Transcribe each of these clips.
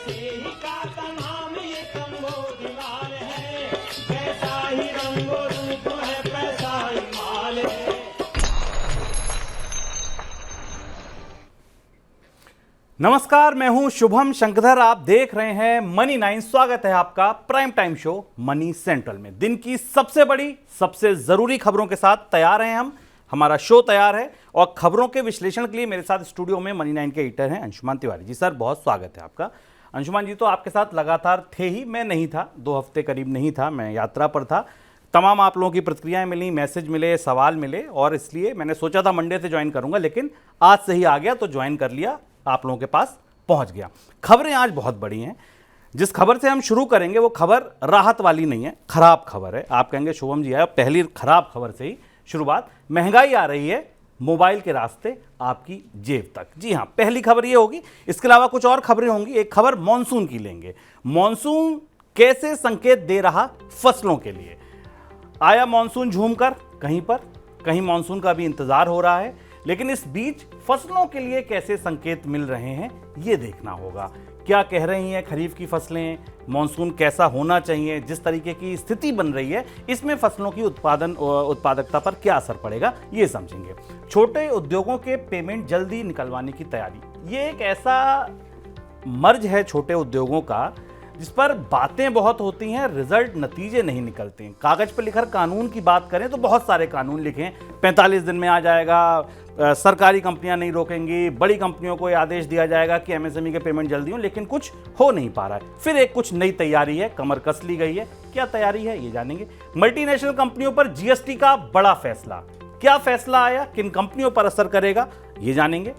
ही का नाम ये कंबोजलाल है, जैसा ही रंगो रूप है पैसा ही माल है। नमस्कार, मैं हूं शुभम शंकरधर। आप देख रहे हैं मनी 9। स्वागत है आपका prime time show money central में। दिन की सबसे बड़ी, सबसे जरूरी खबरों के साथ तैयार हैं हम। हमारा शो तैयार है और खबरों के विश्लेषण के लिए मेरे साथ स्टूडियो में मनी 9 के एडिटर हैं अंशुमान तिवारी जी। सर, बहुत स्वागत है आपका। अंशुमान जी तो आपके साथ लगातार थे ही, मैं नहीं था, 2 हफ्ते करीब नहीं था, मैं यात्रा पर था। तमाम आप लोगों की प्रतिक्रियाएं मिली, मैसेज मिले, सवाल मिले और इसलिए मैंने सोचा था मंडे से ज्वाइन करूंगा, लेकिन आज से ही आ गया तो ज्वाइन कर लिया, आप लोगों के पास पहुंच गया। खबरें आज बहुत बड़ी हैं। जिस खबर से हम शुरू करेंगे वो खबर राहत वाली नहीं है, खराब खबर है। आप कहेंगे शुभम जी आया, पहली खराब खबर से ही शुरुआत। महंगाई आ रही है मोबाइल के रास्ते आपकी जेब तक। जी हां, पहली खबर ये होगी। इसके अलावा कुछ और खबरें होंगी। एक खबर मॉनसून की लेंगे। मॉनसून कैसे संकेत दे रहा फसलों के लिए। आया मॉनसून झूमकर कहीं पर, कहीं मॉनसून का भी इंतजार हो रहा है, लेकिन इस बीच फसलों के लिए कैसे संकेत मिल रहे हैं ये देखना होगा। क्या कह रही हैं खरीफ की फसलें, मॉनसून कैसा होना चाहिए, जिस तरीके की स्थिति बन रही है इसमें फसलों की उत्पादकता पर क्या असर पड़ेगा ये समझेंगे। छोटे उद्योगों के पेमेंट जल्दी निकलवाने की तैयारी, ये एक ऐसा मर्ज है छोटे उद्योगों का जिस पर बातें बहुत होती हैं, रिजल्ट नतीजे नहीं निकलते हैं। कागज पर लिखकर कानून की बात करें तो बहुत सारे कानून लिखे हैं, 45 दिन में आ जाएगा, सरकारी कंपनियां नहीं रोकेंगी, बड़ी कंपनियों को ये आदेश दिया जाएगा कि एमएसएमई के पेमेंट जल्दी हो, लेकिन कुछ हो नहीं पा रहा है। फिर एक कुछ नई तैयारी है, कमर कस ली गई है। क्या तैयारी है ये जानेंगे। मल्टीनेशनल कंपनियों पर जीएसटी का बड़ा फैसला, क्या फैसला आया, किन कंपनियों पर असर करेगा ये जानेंगे।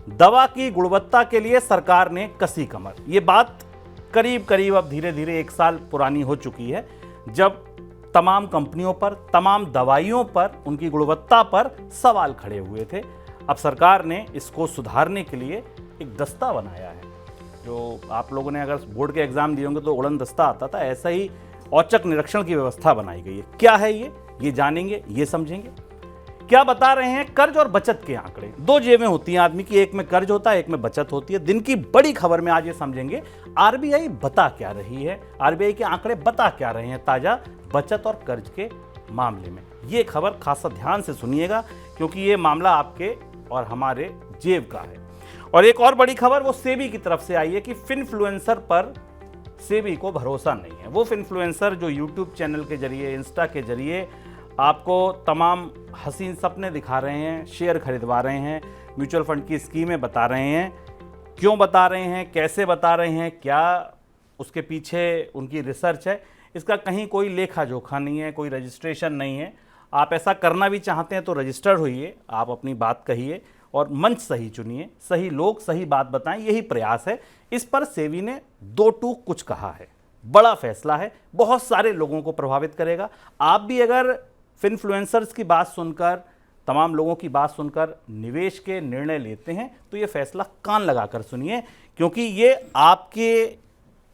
दवा की गुणवत्ता के लिए सरकार ने कसी कमर, ये बात करीब करीब अब धीरे धीरे 1 साल पुरानी हो चुकी है, जब तमाम कंपनियों पर, तमाम दवाइयों पर, उनकी गुणवत्ता पर सवाल खड़े हुए थे। अब सरकार ने इसको सुधारने के लिए एक दस्ता बनाया है। जो आप लोगों ने अगर बोर्ड के एग्जाम दिए होंगे तो उड़न दस्ता आता था, ऐसा ही औचक निरीक्षण की व्यवस्था बनाई गई है। क्या है ये जानेंगे, ये समझेंगे। क्या बता रहे हैं कर्ज और बचत के आंकड़े। 2 जेबें होती हैं आदमी की, एक में कर्ज होता है, एक में बचत होती है। दिन की बड़ी खबर में आज ये समझेंगे आरबीआई बता क्या रही है, आरबीआई के आंकड़े बता क्या रहे हैं ताजा बचत और कर्ज के मामले में। ये खबर खासा ध्यान से सुनिएगा क्योंकि ये मामला आपके और हमारे जेब का है। और एक और बड़ी खबर वो सेबी की तरफ से आई है कि फिनफ्लुएंसर पर सेबी को भरोसा नहीं है। वो फिनफ्लुएंसर जो यूट्यूब चैनल के जरिए, इंस्टा के जरिए आपको तमाम हसीन सपने दिखा रहे हैं, शेयर खरीदवा रहे हैं, म्यूचुअल फंड की स्कीमें बता रहे हैं, क्यों बता रहे हैं, कैसे बता रहे हैं, क्या उसके पीछे उनकी रिसर्च है, इसका कहीं कोई लेखा जोखा नहीं है, कोई रजिस्ट्रेशन नहीं है। आप ऐसा करना भी चाहते हैं तो रजिस्टर्ड होइए, आप अपनी बात कहिए और मंच सही चुनिए, सही लोग सही बात बताएं, यही प्रयास है। इस पर सेबी ने 2 टूक कुछ कहा है। बड़ा फैसला है, बहुत सारे लोगों को प्रभावित करेगा। आप भी अगर फिनफ्लुएंसर्स की बात सुनकर, तमाम लोगों की बात सुनकर निवेश के निर्णय लेते हैं तो ये फैसला कान लगाकर सुनिए, क्योंकि ये आपके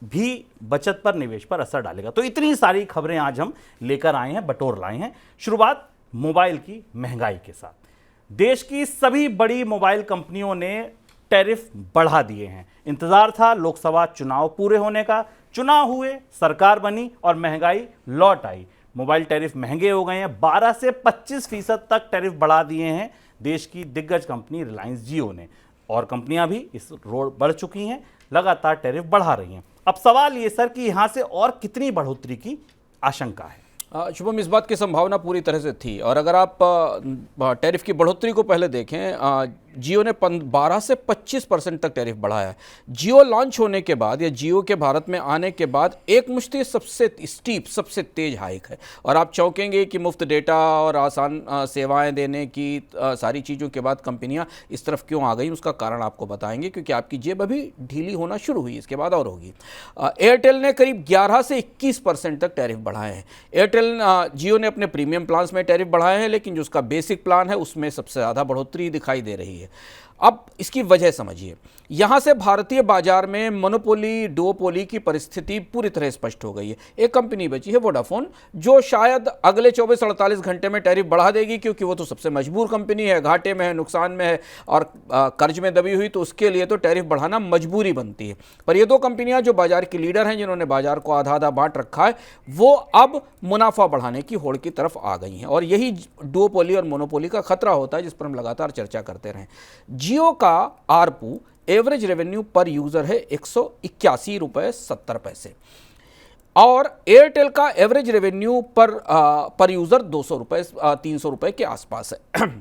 भी बचत पर, निवेश पर असर डालेगा। तो इतनी सारी खबरें आज हम लेकर आए हैं, बटोर लाए हैं। शुरुआत मोबाइल की महंगाई के साथ। देश की सभी बड़ी मोबाइल कंपनियों ने टैरिफ बढ़ा दिए हैं। इंतजार था लोकसभा चुनाव पूरे होने का, चुनाव हुए, सरकार बनी और महंगाई लौट आई। मोबाइल टैरिफ महंगे हो गए हैं, 12 से 25% तक टैरिफ बढ़ा दिए हैं देश की दिग्गज कंपनी रिलायंस जियो ने, और कंपनियां भी इस रोड बढ़ चुकी हैं, लगातार टैरिफ बढ़ा रही हैं। अब सवाल ये सर कि यहां से और कितनी बढ़ोतरी की आशंका है। शुभम, इस बात की संभावना पूरी तरह से थी। और अगर आप टैरिफ की बढ़ोतरी को पहले देखें, जियो ने 12 से 25% तक टैरिफ बढ़ाया है। जियो लॉन्च होने के बाद या जियो के भारत में आने के बाद एक मुश्त सबसे स्टीप, सबसे तेज हाइक है। और आप चौंकेंगे कि मुफ्त डेटा और आसान सेवाएं देने की सारी चीज़ों के बाद कंपनियां इस तरफ क्यों आ गई, उसका कारण आपको बताएंगे, क्योंकि आपकी जेब अभी ढीली होना शुरू हुई, इसके बाद और होगी। एयरटेल ने करीब 11 से 21% तक टैरिफ बढ़ाए हैं। एयरटेल जियो ने अपने प्रीमियम प्लान्स में टैरिफ बढ़ाए हैं, लेकिन जो उसका बेसिक प्लान है उसमें सबसे ज़्यादा बढ़ोतरी दिखाई दे रही है। अब इसकी वजह समझिए, यहां से भारतीय बाजार में मोनोपोली डुओपोली की परिस्थिति पूरी तरह स्पष्ट हो गई है। एक कंपनी बची है वोडाफोन, जो शायद अगले 24-48 घंटे में टैरिफ बढ़ा देगी, क्योंकि वो तो सबसे मजबूर कंपनी है, घाटे में है, नुकसान में है और कर्ज में दबी हुई, तो उसके लिए तो टैरिफ बढ़ाना मजबूरी बनती है। पर ये दो कंपनियां जो बाजार की लीडर हैं, जिन्होंने बाजार को आधा आधा बांट रखा है, वो अब मुनाफा बढ़ाने की होड़ की तरफ आ गई हैं और यही डुओपोली और मोनोपोली का खतरा होता है, जिस पर हम लगातार चर्चा करते रहे। जियो का आरपू एवरेज रेवेन्यू पर यूजर है 181 रुपये 70 पैसे और एयरटेल का एवरेज रेवेन्यू पर यूजर 200 रुपये 300 रुपये के आसपास है।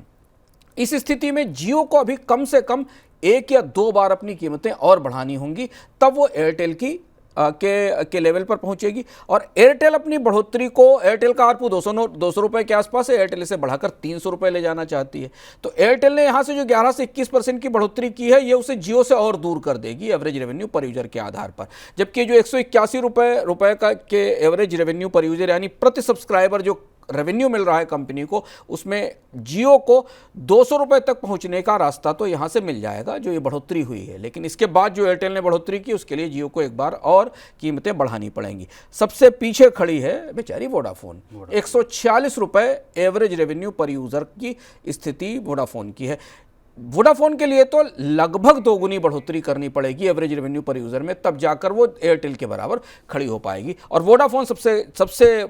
इस स्थिति में जियो को अभी कम से कम 1 या 2 बार अपनी कीमतें और बढ़ानी होंगी, तब वो एयरटेल के लेवल पर पहुंचेगी। और एयरटेल अपनी बढ़ोतरी को, एयरटेल का आरपू 200 रुपए के आसपास है, एयरटेल इसे बढ़ाकर 300 रुपए ले जाना चाहती है। तो एयरटेल ने यहां से जो 11 से 21% की बढ़ोतरी की है, ये उसे जियो से और दूर कर देगी एवरेज रेवेन्यू पर यूजर के आधार पर। जबकि जो 181 रुपए का के एवरेज रेवेन्यू पर यूजर यानी प्रति सब्सक्राइबर जो रेवेन्यू मिल रहा है कंपनी को, उसमें जियो को 200 रुपए तक पहुंचने का रास्ता तो यहां से मिल जाएगा, जो ये बढ़ोतरी हुई है। लेकिन इसके बाद जो एयरटेल ने बढ़ोतरी की, उसके लिए जियो को एक बार और कीमतें बढ़ानी पड़ेंगी। सबसे पीछे खड़ी है बेचारी वोडाफोन, 146 रुपए एवरेज रेवेन्यू पर यूजर की स्थिति वोडाफोन की है। वोडाफोन के लिए तो लगभग दोगुनी बढ़ोतरी करनी पड़ेगी एवरेज रेवेन्यू पर यूजर में, तब जाकर वो एयरटेल के बराबर खड़ी हो पाएगी। और वोडाफोन सबसे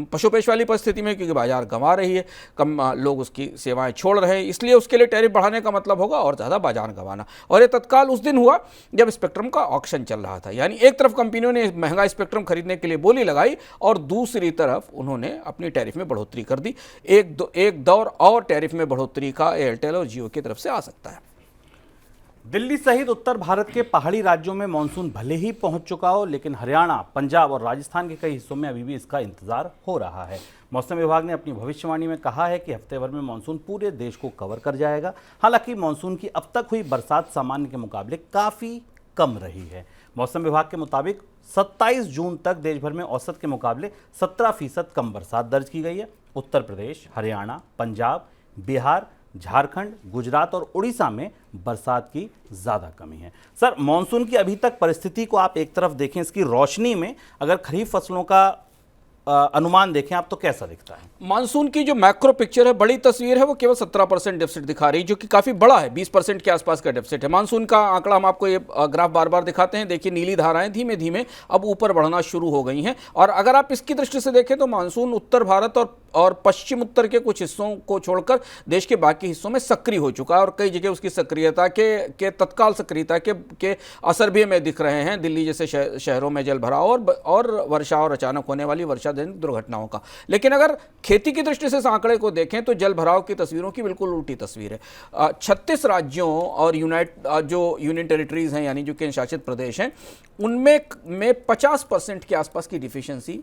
पशुपेश वाली परिस्थिति में, क्योंकि बाजार गंवा रही है, कम लोग उसकी सेवाएं छोड़ रहे हैं, इसलिए उसके लिए टैरिफ बढ़ाने का मतलब होगा और ज़्यादा बाजार गंवाना। और ये तत्काल उस दिन हुआ जब स्पेक्ट्रम का ऑक्शन चल रहा था, यानी एक तरफ कंपनियों ने महंगा स्पेक्ट्रम खरीदने के लिए बोली लगाई और दूसरी तरफ उन्होंने अपनी टैरिफ में बढ़ोतरी कर दी। एक दौर और टैरिफ में बढ़ोतरी का एयरटेल और जियो की तरफ से आ सकता है। दिल्ली सहित उत्तर भारत के पहाड़ी राज्यों में मानसून भले ही पहुंच चुका हो, लेकिन हरियाणा, पंजाब और राजस्थान के कई हिस्सों में अभी भी इसका इंतजार हो रहा है। मौसम विभाग ने अपनी भविष्यवाणी में कहा है कि हफ्ते भर में मानसून पूरे देश को कवर कर जाएगा। हालांकि मानसून की अब तक हुई बरसात सामान्य के मुकाबले काफ़ी कम रही है। मौसम विभाग के मुताबिक 27 जून तक देश भर में औसत के मुकाबले 17% कम बरसात दर्ज की गई है। उत्तर प्रदेश, हरियाणा, पंजाब, बिहार, झारखंड, गुजरात और उड़ीसा में बरसात की ज़्यादा कमी है। सर, मॉनसून की अभी तक परिस्थिति को आप एक तरफ देखें, इसकी रोशनी में अगर खरीफ फसलों का अनुमान देखें आप, तो कैसा दिखता है? मानसून की जो मैक्रो पिक्चर है, बड़ी तस्वीर है, वो केवल 17% डेफिसिट दिखा रही है, जो कि काफ़ी बड़ा है। 20% के आसपास का डेफिसिट है। मानसून का आंकड़ा हम आपको ये ग्राफ बार बार दिखाते हैं। देखिए, नीली धाराएं धीमे धीमे अब ऊपर बढ़ना शुरू हो गई हैं। और अगर आप इसकी दृष्टि से देखें तो मानसून उत्तर भारत और पश्चिम उत्तर के कुछ हिस्सों को छोड़कर देश के बाकी हिस्सों में सक्रिय हो चुका है और कई जगह उसकी सक्रियता के तत्काल सक्रियता के असर भी हमें दिख रहे हैं। दिल्ली जैसे शहरों में जल भराव और वर्षा और अचानक होने वाली वर्षा जनित दुर्घटनाओं का। लेकिन अगर खेती की दृष्टि से इस आंकड़े को देखें तो जल भराव की तस्वीरों की बिल्कुल उल्टी तस्वीर है। 36 राज्यों और जो यूनियन टेरिटरीज हैं, यानी जो केंद्र शासित प्रदेश हैं, उनमें 50% के आसपास की डिफिशियंसी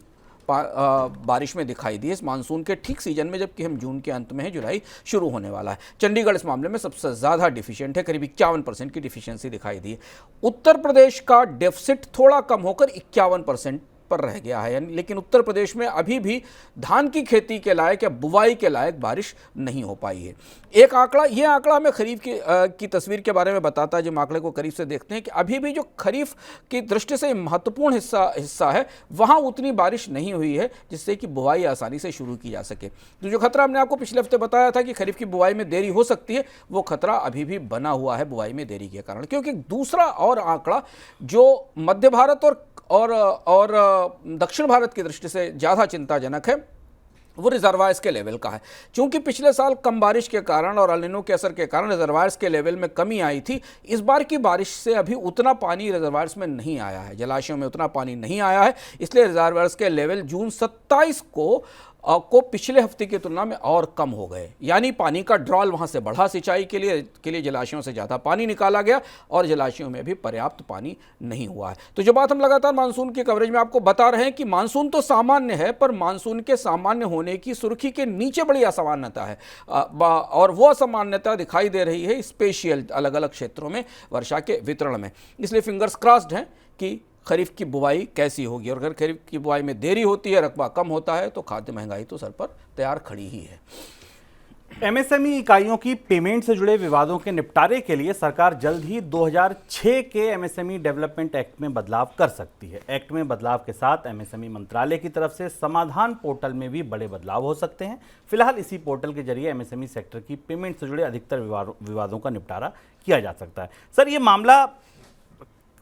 बारिश में दिखाई दी इस मानसून के ठीक सीजन में, जबकि हम जून के अंत में है, जुलाई शुरू होने वाला है। चंडीगढ़ इस मामले में सबसे ज़्यादा डिफिशिएंट है, करीब 51% की डिफिशियंसी दिखाई दी है। उत्तर प्रदेश का डेफिसिट थोड़ा कम होकर 51% पर रह गया है, यानी लेकिन उत्तर प्रदेश में अभी भी धान की खेती के लायक या बुवाई के लायक बारिश नहीं हो पाई है। एक आंकड़ा, ये आंकड़ा हमें खरीफ की तस्वीर के बारे में बताता है। जब आंकड़े को करीब से देखते हैं कि अभी भी जो खरीफ की दृष्टि से महत्वपूर्ण हिस्सा है, वहाँ उतनी बारिश नहीं हुई है जिससे कि बुवाई आसानी से शुरू की जा सके। तो जो खतरा हमने आपको पिछले हफ्ते बताया था कि खरीफ की बुवाई में देरी हो सकती है, वो खतरा अभी भी बना हुआ है बुवाई में देरी के कारण। क्योंकि दूसरा और आंकड़ा जो मध्य भारत और दक्षिण भारत की दृष्टि से ज़्यादा चिंताजनक है, वो रिजर्वायर्स के लेवल का है। चूंकि पिछले साल कम बारिश के कारण और अल नीनो के असर के कारण रिजर्वायर्स के लेवल में कमी आई थी, इस बार की बारिश से अभी उतना पानी रिजर्वायर्स में नहीं आया है, जलाशयों में उतना पानी नहीं आया है। इसलिए रिजर्वायर्स के लेवल जून 27 को पिछले हफ्ते की तुलना में और कम हो गए, यानी पानी का ड्रॉल वहां से बढ़ा। सिंचाई के लिए जलाशयों से ज़्यादा पानी निकाला गया और जलाशयों में भी पर्याप्त पानी नहीं हुआ है। तो जो बात हम लगातार मानसून की कवरेज में आपको बता रहे हैं कि मानसून तो सामान्य है, पर मानसून के सामान्य होने की सुर्खी के नीचे बड़ी असामान्यता है और वो असामान्यता दिखाई दे रही है स्पेशियल अलग अलग क्षेत्रों में वर्षा के वितरण में। इसलिए फिंगर्स क्रॉस्ड हैं कि खरीफ की बुवाई कैसी होगी। और अगर खरीफ की बुवाई में देरी होती है, रकबा कम होता है, तो खाद्य महंगाई तो सर पर तैयार खड़ी ही है। एमएसएमई इकाइयों की पेमेंट से जुड़े विवादों के निपटारे के लिए सरकार जल्द ही 2006 के एमएसएमई डेवलपमेंट एक्ट में बदलाव कर सकती है। एक्ट में बदलाव के साथ एमएसएमई मंत्रालय की तरफ से समाधान पोर्टल में भी बड़े बदलाव हो सकते हैं। फिलहाल इसी पोर्टल के जरिए एमएसएमई सेक्टर की पेमेंट से जुड़े अधिकतर विवादों का निपटारा किया जा सकता है। सर, ये मामला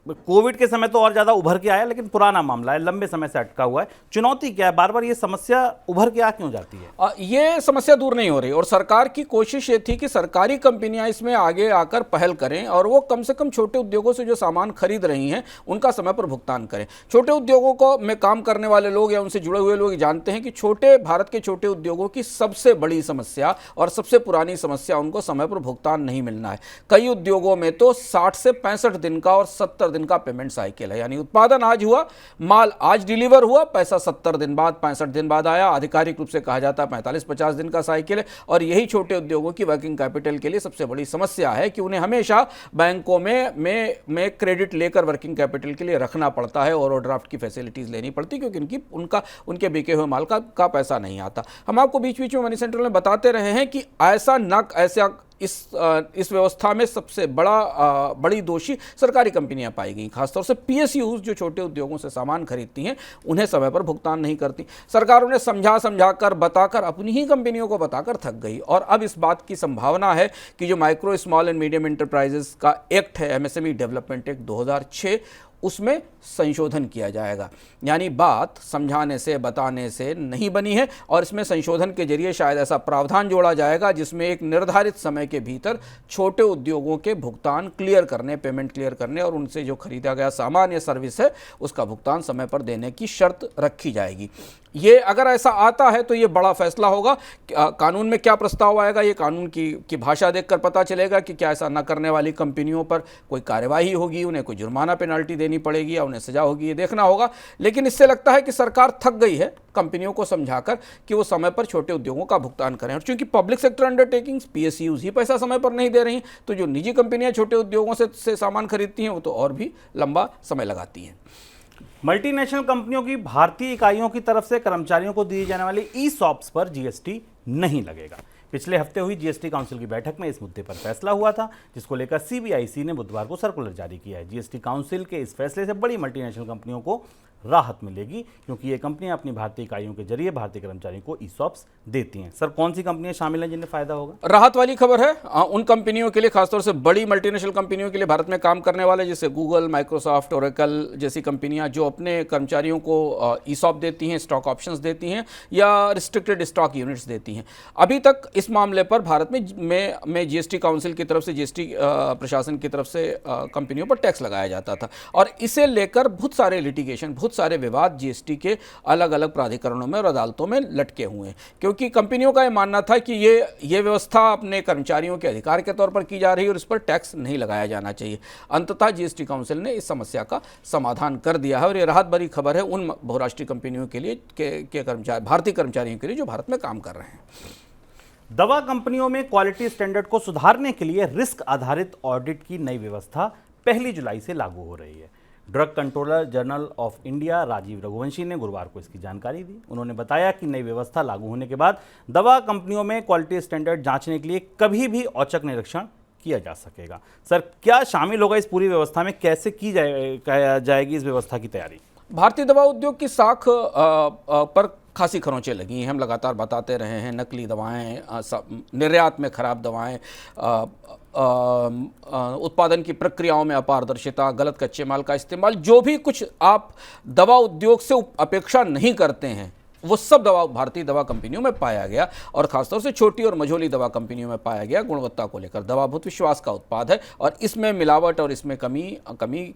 कोविड के समय तो और ज्यादा उभर के आया, लेकिन पुराना मामला है, लंबे समय से अटका हुआ है। चुनौती क्या है? बार बार ये समस्या उभर के आ क्यों जाती है? ये समस्या दूर नहीं हो रही और सरकार की कोशिश ये थी कि सरकारी कंपनियां इसमें आगे आकर पहल करें और वो कम से कम छोटे उद्योगों से जो सामान खरीद रही हैं उनका समय पर भुगतान करें। छोटे उद्योगों को में काम करने वाले लोग या उनसे जुड़े हुए लोग जानते हैं कि भारत के छोटे उद्योगों की सबसे बड़ी समस्या और सबसे पुरानी समस्या उनको समय पर भुगतान नहीं मिलना है। कई उद्योगों में तो 60 से 65 दिन का और 70 दिन का पेमेंट साइकिल है, यानी उत्पादन आज हुआ, माल आज डिलीवर हुआ, पैसा 70 दिन बाद 65 दिन बाद आया। आधिकारिक रूप से कहा जाता है 45-50 दिन का साइकिल है। और यही छोटे उद्योगों की वर्किंग कैपिटल के लिए सबसे बड़ी समस्या है कि उन्हें हमेशा बैंकों में क्रेडिट लेकर वर्किंग कैपिटल के लिए रखना पड़ता है और ओवरड्राफ्ट की फैसिलिटीज लेनी पड़ती है, क्योंकि उनके बिके हुए माल का पैसा नहीं आता। हम आपको बीच बीच में मनी सेंट्रल में बताते रहे हैं कि ऐसा इस व्यवस्था में सबसे बड़ी दोषी सरकारी कंपनियां पाई गई। खासतौर से पीएसयूज जो छोटे उद्योगों से सामान खरीदती हैं उन्हें समय पर भुगतान नहीं करती। सरकार उन्हें समझाकर बताकर अपनी ही कंपनियों को बताकर थक गई और अब इस बात की संभावना है कि जो micro small and medium enterprises का एक्ट है, एमएसएमई डेवलपमेंट एक्ट 2006, उसमें संशोधन किया जाएगा। यानी बात समझाने से बताने से नहीं बनी है और इसमें संशोधन के जरिए शायद ऐसा प्रावधान जोड़ा जाएगा जिसमें एक निर्धारित समय के भीतर छोटे उद्योगों के भुगतान पेमेंट क्लियर करने और उनसे जो खरीदा गया सामान या सर्विस है उसका भुगतान समय पर देने की शर्त रखी जाएगी। ये अगर ऐसा आता है तो ये बड़ा फैसला होगा। कानून में क्या प्रस्ताव आएगा, ये कानून की भाषा देखकर पता चलेगा कि क्या ऐसा न करने वाली कंपनियों पर कोई कार्यवाही होगी, उन्हें कोई जुर्माना पेनाल्टी देनी पड़ेगी या उन्हें सजा होगी, ये देखना होगा। लेकिन इससे लगता है कि सरकार थक गई है कंपनियों को समझाकर कि वो समय पर छोटे उद्योगों का भुगतान करें। और चूंकि पब्लिक सेक्टर अंडरटेकिंग्स पीएसयूज ही पैसा समय पर नहीं दे रही, तो जो निजी कंपनियां छोटे उद्योगों से सामान खरीदती हैं वो तो और भी लंबा समय लगाती हैं। मल्टीनेशनल कंपनियों की भारतीय इकाइयों की तरफ से कर्मचारियों को दी जाने वाली ई-सॉप्स पर जीएसटी नहीं लगेगा। पिछले हफ्ते हुई जीएसटी काउंसिल की बैठक में इस मुद्दे पर फैसला हुआ था, जिसको लेकर सीबीआईसी ने बुधवार को सर्कुलर जारी किया है। जीएसटी काउंसिल के इस फैसले से बड़ी मल्टीनेशनल कंपनियों को राहत मिलेगी, क्योंकि ये कंपनियां अपनी भारतीय इकाइयों के जरिए भारतीय कर्मचारियों को ई-सॉप्स देती हैं। सर, कौन सी कंपनियां शामिल हैं जिन्हें फायदा होगा? राहत वाली खबर है उन कंपनियों के लिए, खासतौर से बड़ी मल्टीनेशनल कंपनियों के लिए, भारत में काम करने वाले जैसे गूगल, माइक्रोसॉफ्ट, ओरेकल जैसी कंपनियां जो अपने कर्मचारियों को ई-सॉप देती हैं, स्टॉक ऑप्शंस देती हैं या रिस्ट्रिक्टेड स्टॉक यूनिट्स देती हैं। अभी तक इस मामले पर भारत में जीएसटी काउंसिल की तरफ से, जीएसटी प्रशासन की तरफ से कंपनियों पर टैक्स लगाया जाता था और इसे लेकर बहुत सारे लिटिगेशन, बहुत सारे विवाद जीएसटी के अलग अलग प्राधिकरणों में और अदालतों में लटके हुए हैं, क्योंकि कंपनियों का यह मानना था कि ये व्यवस्था अपने कर्मचारियों के अधिकार के तौर पर की जा रही है और इस पर टैक्स नहीं लगाया जाना चाहिए। अंततः जीएसटी काउंसिल ने इस समस्या का समाधान कर दिया है और ये राहत भरी खबर है उन बहुराष्ट्रीय कंपनियों के लिए भारतीय कर्मचारियों के लिए जो भारत में काम कर रहे हैं। दवा कंपनियों में क्वालिटी स्टैंडर्ड को सुधारने के लिए रिस्क आधारित ऑडिट की नई व्यवस्था 1 जुलाई से लागू हो रही है। Drug controller general of India Rajeev Raghuvanshi ने गुरुवार को इसकी जानकारी दी। उन्होंने बताया कि नई व्यवस्था लागू होने के बाद दवा कंपनियों में क्वालिटी स्टैंडर्ड जांचने के लिए कभी भी औचक निरीक्षण किया जा सकेगा। सर, क्या शामिल होगा इस पूरी व्यवस्था में? कैसे की जाएगी इस व्यवस्था की तैयारी? भारतीय दवा उद्योग की साख पर खासी खरोंचें लगी हैं। हम लगातार बताते रहे हैं, नकली दवाएं, निर्यात में खराब दवाएं, उत्पादन की प्रक्रियाओं में अपारदर्शिता, गलत कच्चे माल का इस्तेमाल, जो भी कुछ आप दवा उद्योग से अपेक्षा नहीं करते हैं वो सब भारतीय दवा कंपनियों में पाया गया और खासतौर से छोटी और मझोली दवा कंपनियों में पाया गया। गुणवत्ता को लेकर दवा बहुत विश्वास का उत्पाद है और इसमें मिलावट और इसमें कमी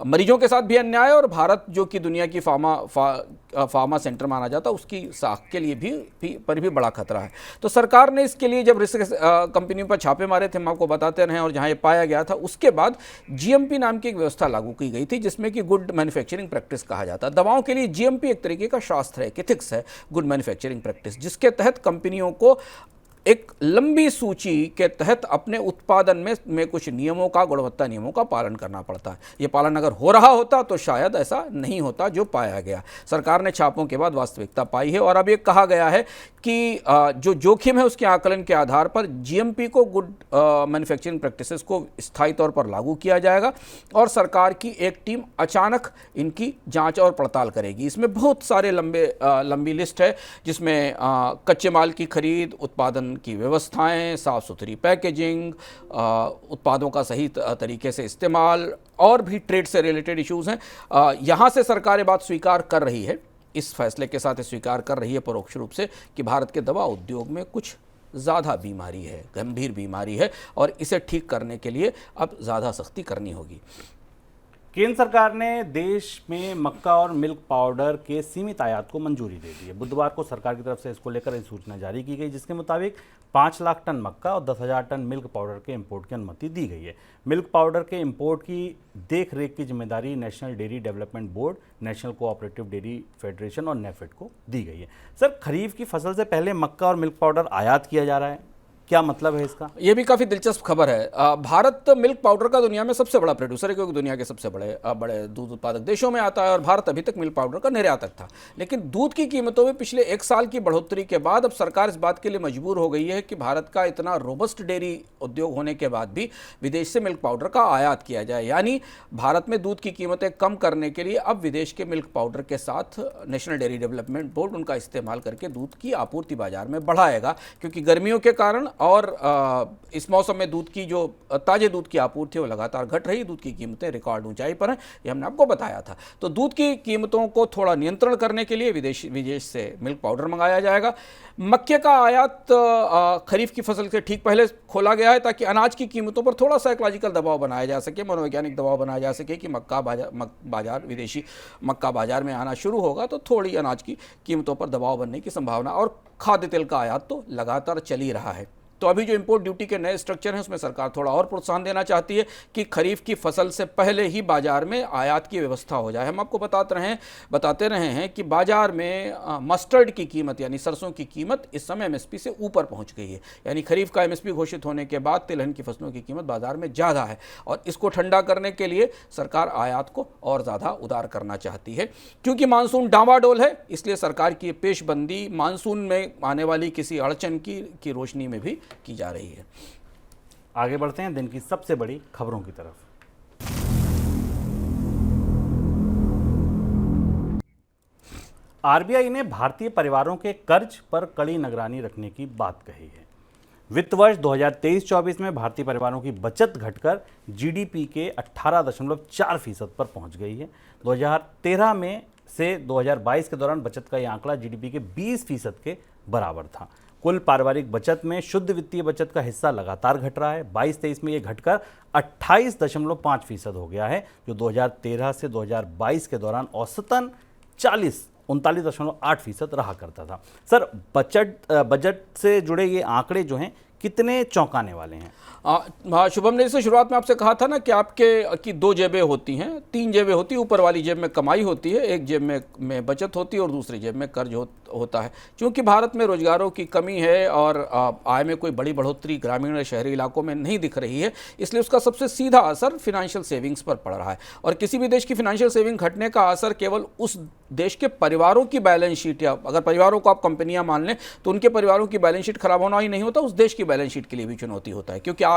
मरीजों के साथ भी अन्याय और भारत जो कि दुनिया की फार्मा सेंटर माना जाता है उसकी साख के लिए भी बड़ा खतरा है। तो सरकार ने इसके लिए जब रिस्क कंपनियों पर छापे मारे थे, हम आपको बताते रहे, और जहां ये पाया गया था उसके बाद जीएमपी नाम की एक व्यवस्था लागू की गई थी, जिसमें कि गुड मैन्युफैक्चरिंग प्रैक्टिस कहा जाता है। दवाओं के लिए जीएमपी एक तरीके का शास्त्र है, एथिक्स है, गुड मैन्युफैक्चरिंग प्रैक्टिस, जिसके तहत कंपनियों को एक लंबी सूची के तहत अपने उत्पादन में कुछ नियमों का, गुणवत्ता नियमों का पालन करना पड़ता है। ये पालन अगर हो रहा होता तो शायद ऐसा नहीं होता जो पाया गया। सरकार ने छापों के बाद वास्तविकता पाई है और अब ये कहा गया है कि जो जोखिम है उसके आकलन के आधार पर जीएमपी को, गुड मैन्युफैक्चरिंग प्रैक्टिसेस को स्थायी तौर पर लागू किया जाएगा और सरकार की एक टीम अचानक इनकी जांच और पड़ताल करेगी। इसमें बहुत सारे लंबी लिस्ट है, जिसमें कच्चे माल की खरीद, उत्पादन की व्यवस्थाएं, साफ सुथरी पैकेजिंग, उत्पादों का सही तरीके से इस्तेमाल और भी ट्रेड से रिलेटेड इश्यूज हैं। यहाँ से सरकार ये बात स्वीकार कर रही है, इस फैसले के साथ स्वीकार कर रही है परोक्ष रूप से कि भारत के दवा उद्योग में कुछ ज़्यादा बीमारी है, गंभीर बीमारी है और इसे ठीक करने के लिए अब ज़्यादा सख्ती करनी होगी। केंद्र सरकार ने देश में मक्का और मिल्क पाउडर के सीमित आयात को मंजूरी दे दी है। बुधवार को सरकार की तरफ से इसको लेकर एक सूचना जारी की गई, जिसके मुताबिक 5 लाख टन मक्का और 10,000 टन मिल्क पाउडर के इंपोर्ट की अनुमति दी गई है। मिल्क पाउडर के इंपोर्ट की देख रेख की जिम्मेदारी national dairy development board, national cooperative dairy federation और नेफेड को दी गई है। सर, खरीफ की फसल से पहले मक्का और मिल्क पाउडर आयात किया जा रहा है, क्या मतलब है इसका? यह भी काफ़ी दिलचस्प खबर है। भारत मिल्क पाउडर का दुनिया में सबसे बड़ा प्रोड्यूसर है, क्योंकि दुनिया के सबसे बड़े दूध उत्पादक देशों में आता है और भारत अभी तक मिल्क पाउडर का निर्यातक था। लेकिन दूध की कीमतों में पिछले 1 साल की बढ़ोतरी के बाद अब सरकार इस बात के लिए मजबूर हो गई है कि भारत का इतना रोबस्ट डेयरी उद्योग होने के बाद भी विदेश से मिल्क पाउडर का आयात किया जाए। यानी भारत में दूध की कीमतें कम करने के लिए अब विदेश के मिल्क पाउडर के साथ नेशनल डेयरी डेवलपमेंट बोर्ड उनका इस्तेमाल करके दूध की आपूर्ति बाजार में बढ़ाएगा, क्योंकि गर्मियों के कारण और इस मौसम में दूध की जो ताजे दूध की आपूर्ति है वो लगातार घट रही, दूध की कीमतें रिकॉर्ड ऊंचाई पर हैं, ये हमने आपको बताया था। तो दूध की कीमतों को थोड़ा नियंत्रण करने के लिए विदेश से मिल्क पाउडर मंगाया जाएगा। मक्के का आयात खरीफ की फसल से ठीक पहले खोला गया है, ताकि अनाज की कीमतों पर थोड़ा साइकोलॉजिकल दबाव बनाया जा सके, मनोवैज्ञानिक दबाव बनाया जा सके कि विदेशी मक्का बाजार में आना शुरू होगा तो थोड़ी अनाज की कीमतों पर दबाव बनने की संभावना। और खाद्य तेल का आयात तो लगातार चल ही रहा है। तो अभी जो इंपोर्ट ड्यूटी के नए स्ट्रक्चर हैं उसमें सरकार थोड़ा और प्रोत्साहन देना चाहती है कि खरीफ की फसल से पहले ही बाजार में आयात की व्यवस्था हो जाए। हम आपको बताते रहे हैं कि बाजार में मस्टर्ड की कीमत यानी सरसों की कीमत इस समय एमएसपी से ऊपर पहुंच गई है। यानी खरीफ का एमएसपी घोषित होने के बाद तिलहन की फसलों की कीमत बाजार में ज़्यादा है और इसको ठंडा करने के लिए सरकार आयात को और ज़्यादा उदार करना चाहती है। क्योंकि मानसून डामाडोल है, इसलिए सरकार की पेशबंदी मानसून में आने वाली किसी अड़चन की रोशनी में भी की जा रही है। आगे बढ़ते हैं दिन की सबसे बड़ी खबरों की तरफ। आरबीआई ने भारतीय परिवारों के कर्ज पर कड़ी निगरानी रखने की बात कही है। वित्त वर्ष 2023-24 में भारतीय परिवारों की बचत घटकर जीडीपी के 18.4% पर पहुंच गई है। 2013 में से 2022 के दौरान बचत का यह आंकड़ा जीडीपी के 20% के बराबर था। कुल पारिवारिक बचत में शुद्ध वित्तीय बचत का हिस्सा लगातार घट रहा है। 22-23 में यह घटकर 28.5% हो गया है, जो 2013 से 2022 के दौरान औसतन 39.8% रहा करता था। सर, बजट से जुड़े ये आंकड़े जो हैं कितने चौंकाने वाले हैं? शुभम ने जैसे शुरुआत में आपसे कहा था ना कि आपकी 2 जेबें होती हैं, 3 जेबें होती हैं। ऊपर वाली जेब में कमाई होती है, एक जेब में बचत होती है और दूसरी जेब में कर्ज होता है। क्योंकि भारत में रोजगारों की कमी है और आय में कोई बड़ी बढ़ोतरी ग्रामीण और शहरी इलाकों में नहीं दिख रही है, इसलिए उसका सबसे सीधा असर फिनेंशियल सेविंग्स पर पड़ रहा है। और किसी भी देश की फिनेंशियल सेविंग घटने का असर केवल उस देश के परिवारों की बैलेंस शीट, या अगर परिवारों को आप कंपनियां मान लें तो उनके परिवारों की बैलेंस शीट खराब होना ही नहीं होता, उस देश की बैलेंस शीट के लिए भी चुनौती होता है। क्योंकि आप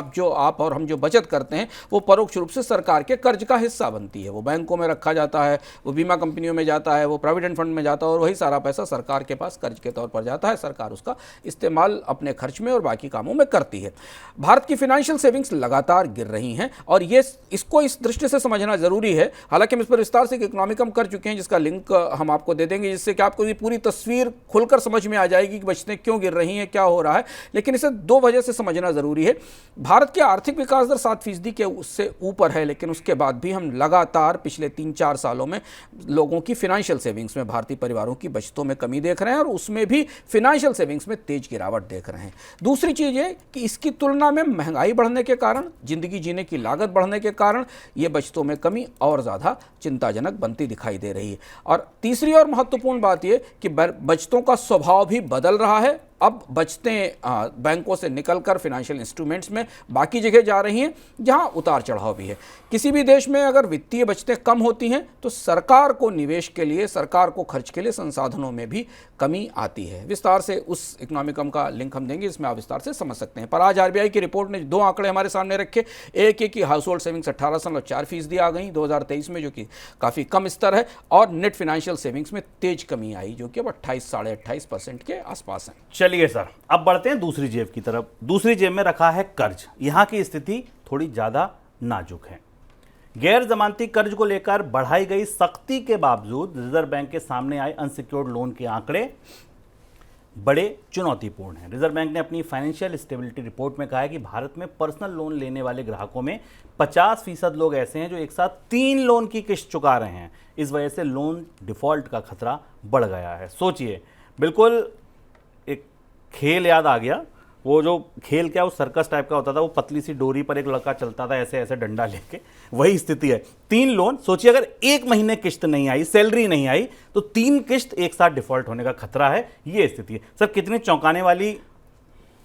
और हम जो बचत करते हैं वो परोक्ष रूप से सरकार के कर्ज का हिस्सा बनती है। वो बैंकों में रखा जाता है, वो बीमा कंपनियों में जाता है, वो प्रोविडेंट फंड में जाता है और वही सारा पैसा सरकार के पास कर्ज के तौर पर जाता है। सरकार उसका इस्तेमाल अपने खर्च में और बाकी कामों में करती है। भारत की फिनेंशियल सेविंग्स लगातार गिर रही हैं और इसको इस दृष्टि से समझना जरूरी है। हालांकि हम इस पर विस्तार से इकोनॉमिक हम कर चुके हैं, जिसका लिंक हम आपको दे देंगे, जिससे कि आपको ये पूरी तस्वीर खुलकर समझ में आ जाएगी कि बचतें क्यों गिर रही हैं, क्या हो रहा है। लेकिन इसे 2 वजह से समझना जरूरी है। भारत की आर्थिक विकास दर 7% के उससे ऊपर है, लेकिन उसके बाद भी हम लगातार पिछले 3-4 सालों में लोगों की फिनेंशियल सेविंग्स में, भारतीय परिवारों की बचतों में कमी देख रहे हैं और उसमें भी फिनेंशियल सेविंग्स में तेज गिरावट देख रहे हैं। दूसरी चीज ये कि इसकी तुलना में महंगाई बढ़ने के कारण, जिंदगी जीने की लागत बढ़ने के कारण ये बचतों में कमी और ज्यादा चिंताजनक बनती दिखाई दे रही है। और तीसरी और महत्वपूर्ण बात यह कि बचतों का स्वभाव भी बदल रहा है। अब बचतें बैंकों से निकलकर फाइनेंशियल इंस्ट्रूमेंट्स में बाकी जगह जा रही हैं, जहां उतार चढ़ाव भी है। किसी भी देश में अगर वित्तीय बचतें कम होती हैं तो सरकार को निवेश के लिए, सरकार को खर्च के लिए संसाधनों में भी कमी आती है। विस्तार से उस इकोनॉमिकम का लिंक हम देंगे, इसमें आप विस्तार से समझ सकते हैं। पर आज आरबीआई की रिपोर्ट ने 2 आंकड़े हमारे सामने रखे। एक की हाउस होल्ड सेविंग्स 18.4% आ गई 2023 में, जो कि काफ़ी कम स्तर है, और नेट फाइनेंशियल सेविंग्स में तेज कमी आई, जो कि अब 28-28.5% के आसपास है। चलिए सर, अब बढ़ते हैं दूसरी जेब की तरफ। दूसरी जेब में रखा है कर्ज। यहाँ की स्थिति थोड़ी ज़्यादा नाजुक है। गैर जमानती कर्ज को लेकर बढ़ाई गई सख्ती के बावजूद रिजर्व बैंक के सामने आए अनसिक्योर्ड लोन के आंकड़े बड़े चुनौतीपूर्ण हैं। रिजर्व बैंक ने अपनी फाइनेंशियल स्टेबिलिटी रिपोर्ट में कहा है कि भारत में पर्सनल लोन लेने वाले ग्राहकों में 50% लोग ऐसे हैं जो एक साथ 3 लोन की किस्त चुका रहे हैं। इस वजह से लोन डिफॉल्ट का खतरा बढ़ गया है। सोचिए, बिल्कुल एक खेल याद आ गया। वो जो खेल क्या, वो सर्कस टाइप का होता था, वो पतली सी डोरी पर एक लड़का चलता था ऐसे ऐसे डंडा लेके, वही स्थिति है। 3 लोन, सोचिए अगर 1 महीने किस्त नहीं आई, सैलरी नहीं आई, तो 3 किस्त एक साथ डिफॉल्ट होने का खतरा है। ये स्थिति है सर, कितनी चौंकाने वाली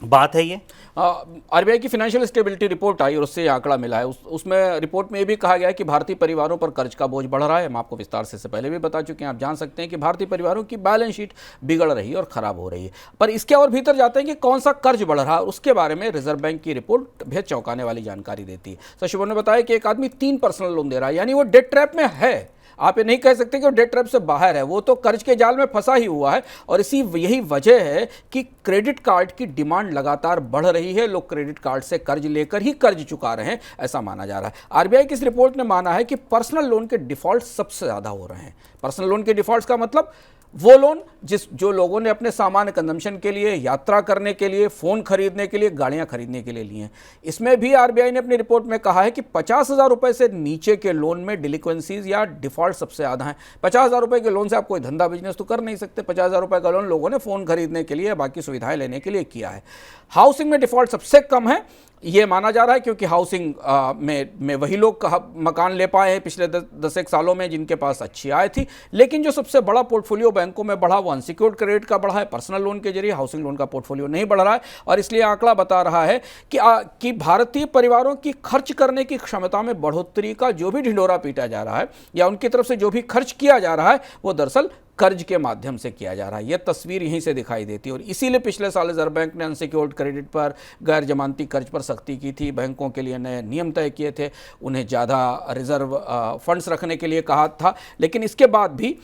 बात है ये। आरबीआई की फाइनेंशियल स्टेबिलिटी रिपोर्ट आई और उससे ये आंकड़ा मिला है। उसमें रिपोर्ट में ये भी कहा गया है कि भारतीय परिवारों पर कर्ज का बोझ बढ़ रहा है। हम आपको विस्तार से इससे पहले भी बता चुके हैं। आप जान सकते हैं कि भारतीय परिवारों की बैलेंस शीट बिगड़ रही है और खराब हो रही है। पर इसके और भीतर जाते हैं कि कौन सा कर्ज बढ़ रहा है, उसके बारे में रिजर्व बैंक की रिपोर्ट बेहद चौंकाने वाली जानकारी देती है। सर शुभम ने बताया कि एक आदमी 3 पर्सनल लोन दे रहा है, यानी वो डेट ट्रैप में है। आप ये नहीं कह सकते कि वो डेट ट्रैप से बाहर है, वो तो कर्ज के जाल में फंसा ही हुआ है। और यही वजह है कि क्रेडिट कार्ड की डिमांड लगातार बढ़ रही है। लोग क्रेडिट कार्ड से कर्ज लेकर ही कर्ज चुका रहे हैं, ऐसा माना जा रहा है। आरबीआई की इस रिपोर्ट ने माना है कि पर्सनल लोन के डिफॉल्ट सबसे ज़्यादा हो रहे हैं। पर्सनल लोन के डिफॉल्ट का मतलब वो लोन जो लोगों ने अपने सामान्य कंजम्पशन के लिए, यात्रा करने के लिए, फ़ोन खरीदने के लिए, गाड़ियां खरीदने के लिए लिए हैं। इसमें भी आरबीआई ने अपनी रिपोर्ट में कहा है कि 50,000 रुपये से नीचे के लोन में डिलिक्वेंसीज या डिफॉल्ट सबसे ज़्यादा हैं। 50,000 रुपये के लोन से आप कोई धंधा बिजनेस तो कर नहीं सकते। 50,000 रुपये का लोन लोगों ने फ़ोन खरीदने के लिए, बाकी सुविधाएं लेने के लिए किया है। हाउसिंग में डिफॉल्ट सबसे कम है, ये माना जा रहा है, क्योंकि हाउसिंग में वही लोग मकान ले पाए हैं पिछले 10 सालों में जिनके पास अच्छी आय थी। लेकिन जो सबसे बड़ा पोर्टफोलियो बैंकों में बढ़ा वो अनसिक्योर्ड क्रेडिट का बढ़ा है। पर्सनल लोन के जरिए हाउसिंग लोन का पोर्टफोलियो नहीं बढ़ रहा है। और इसलिए आंकड़ा बता रहा है कि भारतीय परिवारों की खर्च करने की क्षमता में बढ़ोतरी का जो भी ढिंढोरा पीटा जा रहा है या उनकी तरफ से जो भी खर्च किया जा रहा है वो दरअसल कर्ज के माध्यम से किया जा रहा है। यह तस्वीर यहीं से दिखाई देती है। और इसीलिए पिछले साल रिजर्व बैंक ने अनसिक्योर्ड क्रेडिट पर, गैर जमानती कर्ज पर सख्ती की थी। बैंकों के लिए नए नियम तय किए थे, उन्हें ज़्यादा रिजर्व फंड्स रखने के लिए कहा था। लेकिन इसके बाद भी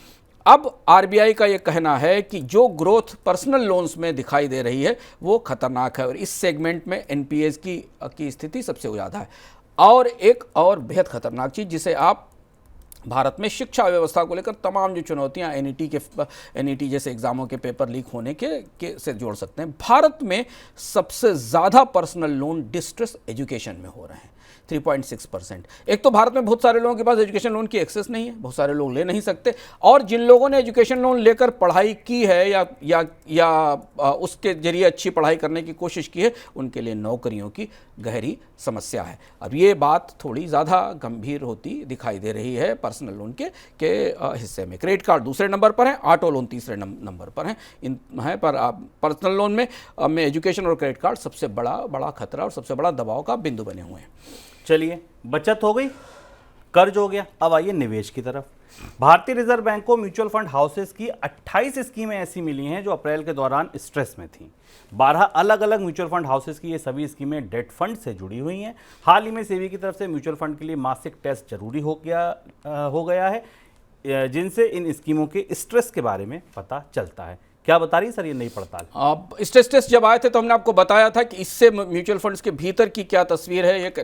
अब आरबीआई का ये कहना है कि जो ग्रोथ पर्सनल लोन्स में दिखाई दे रही है वो खतरनाक है। और इस सेगमेंट में एनपीएस की स्थिति सबसे ज़्यादा है। और एक और बेहद खतरनाक चीज़ जिसे आप भारत में शिक्षा व्यवस्था को लेकर तमाम जो चुनौतियां एनईटी जैसे एग्जामों के पेपर लीक होने के से जोड़ सकते हैं। भारत में सबसे ज़्यादा पर्सनल लोन डिस्ट्रेस एजुकेशन में हो रहे हैं, 3.6%। एक तो भारत में बहुत सारे लोगों के पास एजुकेशन लोन की एक्सेस नहीं है, बहुत सारे लोग ले नहीं सकते। और जिन लोगों ने एजुकेशन लोन लेकर पढ़ाई की है या उसके जरिए अच्छी पढ़ाई करने की कोशिश की है, उनके लिए नौकरियों की गहरी समस्या है। अब ये बात थोड़ी ज़्यादा गंभीर होती दिखाई दे रही है पर्सनल लोन के हिस्से में। क्रेडिट कार्ड दूसरे नंबर पर है, ऑटो लोन तीसरे नंबर पर है। पर पर्सनल लोन में एजुकेशन और क्रेडिट कार्ड सबसे बड़ा खतरा और सबसे बड़ा दबाव का बिंदु बने हुए हैं। चलिए, बचत हो गई, कर्ज हो गया, अब आइए निवेश की तरफ। भारतीय रिजर्व बैंक को म्यूचुअल फंड हाउसेस की 28 स्कीमें ऐसी मिली हैं जो अप्रैल के दौरान स्ट्रेस में थीं। 12 अलग अलग म्यूचुअल फंड हाउसेस की ये सभी स्कीमें डेट फंड से जुड़ी हुई हैं। हाल ही में सेबी की तरफ से म्यूचुअल फंड के लिए मासिक टेस्ट जरूरी हो गया है, जिनसे इन स्कीमों के स्ट्रेस के बारे में पता चलता है। क्या बता रही सर ये नई पड़ताल? अब स्ट्रेस टेस्ट जब आए थे तो हमने आपको बताया था कि इससे म्यूचुअल फंड्स के भीतर की क्या तस्वीर है ये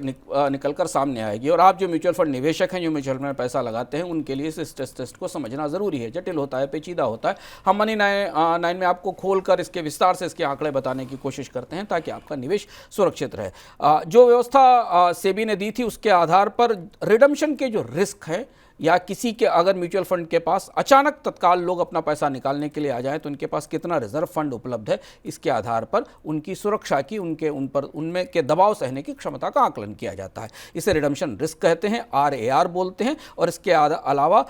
निकल कर सामने आएगी। और आप जो म्यूचुअल फंड निवेशक हैं, जो म्यूचुअल फंड में पैसा लगाते हैं, उनके लिए इस स्ट्रेस टेस्ट को समझना ज़रूरी है। जटिल होता है, पेचीदा होता है। हम मनी 9 में आपको खोलकर इसके विस्तार से इसके आंकड़े बताने की कोशिश करते हैं ताकि आपका निवेश सुरक्षित रहे। जो व्यवस्था सेबी ने दी थी उसके आधार पर रिडम्पशन के जो रिस्क है या किसी के अगर म्यूचुअल फंड के पास अचानक तत्काल लोग अपना पैसा निकालने के लिए आ जाएं तो उनके पास कितना रिजर्व फंड उपलब्ध है, इसके आधार पर उनकी सुरक्षा की, उनमें के दबाव सहने की क्षमता का आकलन किया जाता है। इसे रिडम्पशन रिस्क कहते हैं, RAR बोलते हैं, और इसके अलावा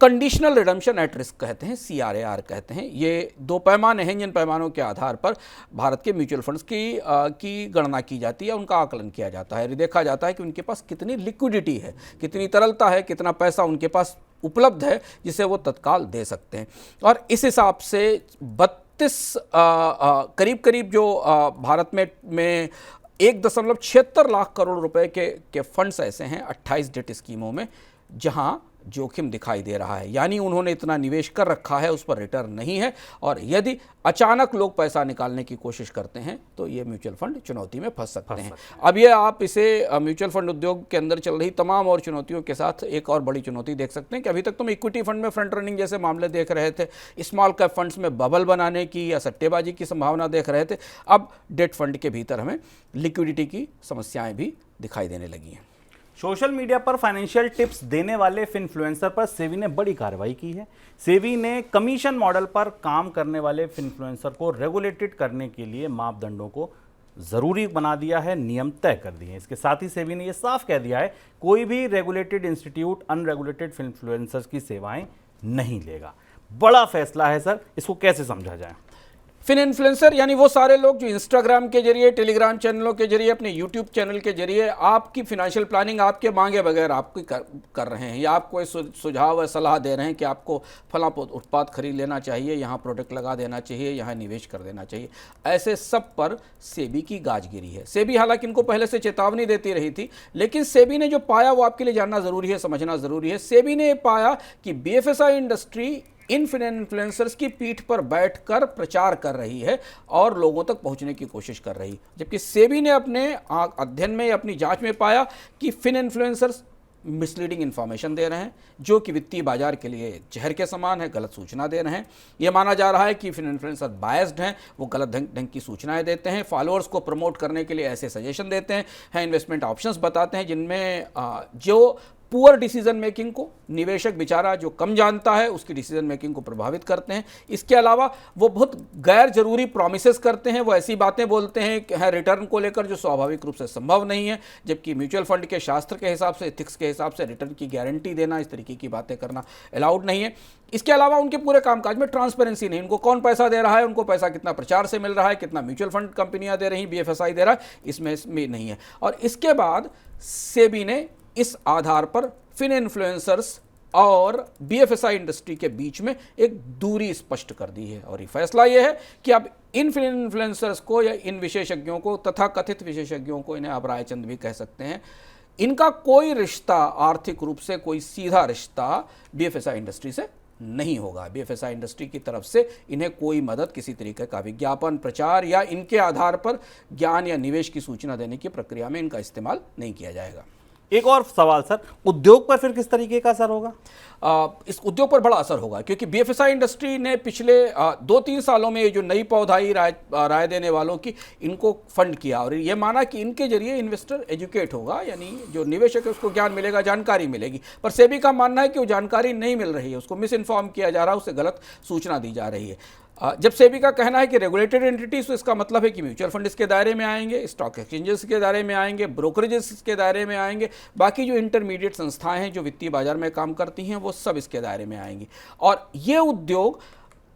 कंडीशनल रिडम्पशन एट रिस्क कहते हैं, CRAR कहते हैं। ये दो पैमाने हैं जिन पैमानों के आधार पर भारत के म्यूचुअल फंड्स की गणना की जाती है, उनका आकलन किया जाता है। देखा जाता है कि उनके पास कितनी लिक्विडिटी है, कितनी तरलता है, कितना पैसा उनके पास उपलब्ध है जिसे वो तत्काल दे सकते हैं। और इस हिसाब से 32 करीब जो भारत में 1.76 लाख करोड़ रुपए के फंड्स ऐसे हैं 28 डेट स्कीमों में जहां जोखिम दिखाई दे रहा है, यानी उन्होंने इतना निवेश कर रखा है, उस पर रिटर्न नहीं है, और यदि अचानक लोग पैसा निकालने की कोशिश करते हैं तो ये म्यूचुअल फंड चुनौती में फंस सकते हैं। अब ये आप इसे म्यूचुअल फंड उद्योग के अंदर चल रही तमाम और चुनौतियों के साथ एक और बड़ी चुनौती देख सकते हैं कि अभी तक तुम इक्विटी फंड में फ्रंट रनिंग जैसे मामले देख रहे थे, स्मॉल कैप फंड्स में बबल बनाने की या सट्टेबाजी की संभावना देख रहे थे, अब डेट फंड के भीतर हमें लिक्विडिटी की समस्याएं भी दिखाई देने लगी हैं। सोशल मीडिया पर फाइनेंशियल टिप्स देने वाले इन्फ्लुएंसर पर सेबी ने बड़ी कार्रवाई की है। सेबी ने कमीशन मॉडल पर काम करने वाले इन्फ्लुएंसर को रेगुलेटेड करने के लिए मापदंडों को जरूरी बना दिया है, नियम तय कर दिए हैं। इसके साथ ही सेबी ने यह साफ कह दिया है कोई भी रेगुलेटेड इंस्टीट्यूट अनरेगुलेटेड इन्फ्लुएंसर्स की सेवाएं नहीं लेगा। बड़ा फैसला है सर, इसको कैसे समझा जाए? फिन इन्फ्लुएंसर यानी वो सारे लोग जो इंस्टाग्राम के जरिए, टेलीग्राम चैनलों के जरिए, अपने यूट्यूब चैनल के जरिए आपकी फिनेंशियल प्लानिंग आपके मांगे बगैर आपकी कर रहे हैं, या आपको सुझाव या सलाह दे रहे हैं कि आपको फला उत्पाद खरीद लेना चाहिए, यहाँ प्रोडक्ट लगा देना चाहिए, यहाँ निवेश कर देना चाहिए। ऐसे सब पर सेबी की गाजगिरी है। सेबी हालांकि इनको पहले से चेतावनी देती रही थी, लेकिन सेबी ने जो पाया वो आपके लिए जानना ज़रूरी है, समझना ज़रूरी है। सेबी ने पाया कि BFSI इंडस्ट्री इन इन्फ्लुएंसर्स की पीठ पर बैठकर प्रचार कर रही है और लोगों तक पहुंचने की कोशिश कर रही है, जबकि सेबी ने अपने अध्ययन में, अपनी जांच में पाया कि फिन इन्फ्लुएंसर्स मिसलीडिंग इन्फॉर्मेशन दे रहे हैं, जो कि वित्तीय बाजार के लिए जहर के समान है, गलत सूचना दे रहे हैं। यह माना जा रहा है कि फिन इन्फ्लुएंसर बायस्ड हैं, वो गलत ढंग की सूचनाएं देते हैं, फॉलोअर्स को प्रमोट करने के लिए ऐसे सजेशन देते हैं, इन्वेस्टमेंट ऑप्शंस बताते हैं जिनमें जो पुअर डिसीजन मेकिंग को, निवेशक बेचारा जो कम जानता है उसकी डिसीजन मेकिंग को प्रभावित करते हैं। इसके अलावा वो बहुत गैर जरूरी प्रॉमिसेस करते हैं, वो ऐसी बातें बोलते हैं रिटर्न को लेकर जो स्वाभाविक रूप से संभव नहीं है, जबकि म्यूचुअल फंड के शास्त्र के हिसाब से, एथिक्स के हिसाब से रिटर्न की गारंटी देना, इस तरीके की बातें करना अलाउड नहीं है। इसके अलावा उनके पूरे कामकाज में ट्रांसपेरेंसी नहीं, उनको कौन पैसा दे रहा है, उनको पैसा कितना प्रचार से मिल रहा है, कितना म्यूचुअल फंड कंपनियां दे रही, BFSI दे रहा है, इसमें नहीं है। और इसके बाद सेबी ने इस आधार पर फिन इन्फ्लुएंसर्स और BFSI इंडस्ट्री के बीच में एक दूरी स्पष्ट कर दी है, और ये फैसला ये है कि अब इन फिन इन्फ्लुएंसर्स को या इन विशेषज्ञों को, तथा कथित विशेषज्ञों को, इन्हें आप रायचंद भी कह सकते हैं, इनका कोई रिश्ता, आर्थिक रूप से कोई सीधा रिश्ता BFSI इंडस्ट्री से नहीं होगा। BFSI इंडस्ट्री की तरफ से इन्हें कोई मदद, किसी तरीके का विज्ञापन, प्रचार या इनके आधार पर ज्ञान या निवेश की सूचना देने की प्रक्रिया में इनका इस्तेमाल नहीं किया जाएगा। एक और सवाल सर, उद्योग पर फिर किस तरीके का असर होगा? इस उद्योग पर बड़ा असर होगा, क्योंकि BFSI इंडस्ट्री ने पिछले 2-3 सालों में ये जो नई पौधाई राय देने वालों की, इनको फंड किया और ये माना कि इनके जरिए इन्वेस्टर एजुकेट होगा, यानी जो निवेशक है उसको ज्ञान मिलेगा, जानकारी मिलेगी। पर सेबी का मानना है कि वो जानकारी नहीं मिल रही है, उसको मिस इन्फॉर्म किया जा रहा है, उससे गलत सूचना दी जा रही है। जब सेबी का कहना है कि रेगुलेटेड एंटिटीज, तो इसका मतलब है कि म्यूचुअल फंड इसके दायरे में आएंगे, स्टॉक एक्सचेंजेस के दायरे में आएंगे, ब्रोकरेजेस इसके दायरे में आएंगे, बाकी जो इंटरमीडिएट संस्थाएं हैं जो वित्तीय बाजार में काम करती हैं वो सब इसके दायरे में आएंगी। और ये उद्योग,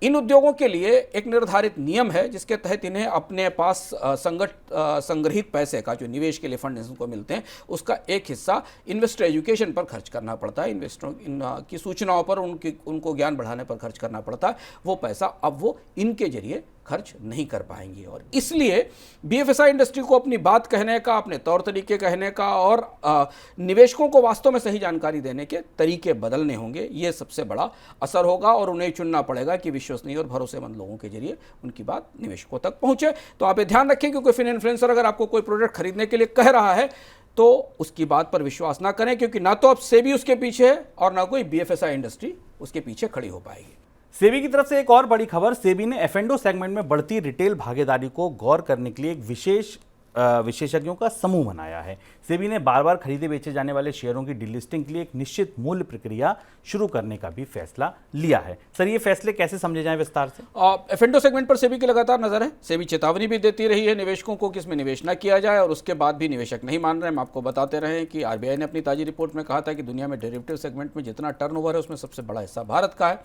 इन उद्योगों के लिए एक निर्धारित नियम है जिसके तहत इन्हें अपने पास संग्रहित पैसे का, जो निवेश के लिए फंड इनको मिलते हैं, उसका एक हिस्सा इन्वेस्टर एजुकेशन पर खर्च करना पड़ता है, इन्वेस्टरों की सूचनाओं पर, उनको ज्ञान बढ़ाने पर खर्च करना पड़ता है। वो पैसा अब वो इनके जरिए खर्च नहीं कर पाएंगे, और इसलिए BFSI इंडस्ट्री को अपनी बात कहने का, अपने तौर तरीके कहने का और निवेशकों को वास्तव में सही जानकारी देने के तरीके बदलने होंगे। ये सबसे बड़ा असर होगा और उन्हें चुनना पड़ेगा कि विश्वसनीय और भरोसेमंद लोगों के जरिए उनकी बात निवेशकों तक पहुंचे। तो आप ये ध्यान रखें कि कोई फिन इन्फ्लुएंसर अगर आपको कोई प्रोडक्ट खरीदने के लिए कह रहा है तो उसकी बात पर विश्वास ना करें, क्योंकि ना तो अब सेबी उसके पीछे है और ना कोई BFSI इंडस्ट्री उसके पीछे खड़ी हो पाएगी। सेबी की तरफ से एक और बड़ी खबर, सेबी ने F&O सेगमेंट में बढ़ती रिटेल भागीदारी को गौर करने के लिए एक विशेषज्ञों का समूह बनाया है। सेबी ने बार बार खरीदे बेचे जाने वाले शेयरों की डिलिस्टिंग के लिए एक निश्चित मूल्य प्रक्रिया शुरू करने का भी फैसला लिया है। सर, ये फैसले कैसे समझे जाएं विस्तार से? एफ&ओ सेगमेंट पर सेबी की लगातार नजर है। सेबी चेतावनी भी देती रही है निवेशकों को कि इसमें निवेश न किया जाए, और उसके बाद भी निवेशक नहीं मान रहे हैं। हम आपको बताते रहे हैं कि आरबीआई ने अपनी ताजी रिपोर्ट में कहा था कि दुनिया में डेरिवेटिव सेगमेंट में जितना टर्नओवर है उसमें सबसे बड़ा हिस्सा भारत का है।